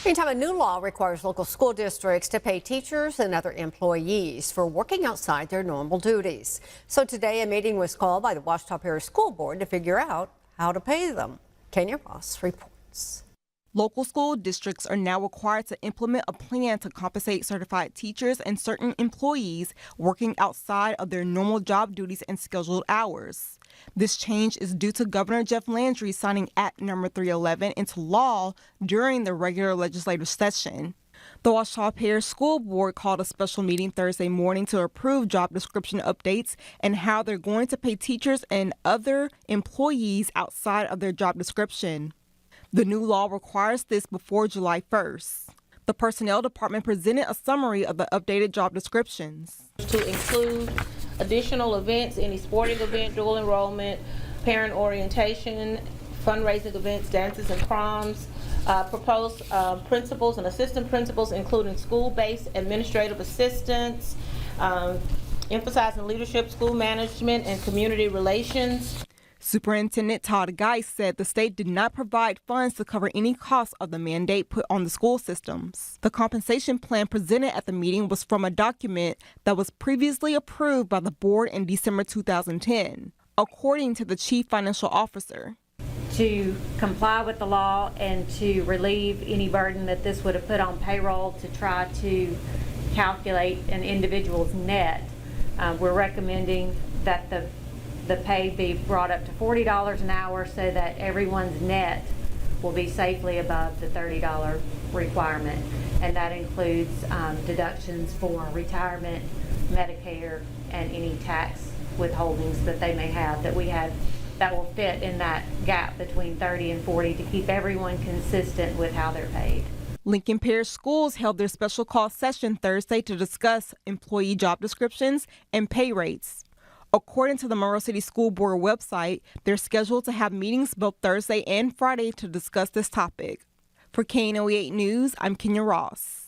Meantime, a new law requires local school districts to pay teachers and other employees for working outside their normal duties. So today, a meeting was called by the Ouachita Parish School Board to figure out how to pay them. Kenya Ross reports. Local school districts are now required to implement a plan to compensate certified teachers and certain employees working outside of their normal job duties and scheduled hours. This change is due to Governor Jeff Landry signing Act number 311 into law during the regular legislative session. The Ouachita Parish School Board called a special meeting Thursday morning to approve job description updates and how they're going to pay teachers and other employees outside of their job description. The new law requires this before July 1st. The Personnel Department presented a summary of the updated job descriptions. To include additional events, any sporting event, dual enrollment, parent orientation, fundraising events, dances and proms, proposed principals and assistant principals, including school-based administrative assistants, emphasizing leadership, school management, and community relations. Superintendent Todd Geis said the state did not provide funds to cover any costs of the mandate put on the school systems. The compensation plan presented at the meeting was from a document that was previously approved by the board in December 2010, according to the chief financial officer. To comply with the law and to relieve any burden that this would have put on payroll to try to calculate an individual's net, we're recommending that the pay be brought up to $40 an hour so that everyone's net will be safely above the $30 requirement. And that includes deductions for retirement, Medicare, and any tax withholdings that they may have that will fit in that gap between 30 and 40 to keep everyone consistent with how they're paid. Lincoln Parish Schools held their special call session Thursday to discuss employee job descriptions and pay rates. According to the Monroe City School Board website, they're scheduled to have meetings both Thursday and Friday to discuss this topic. For KNOE 8 News, I'm Kenya Ross.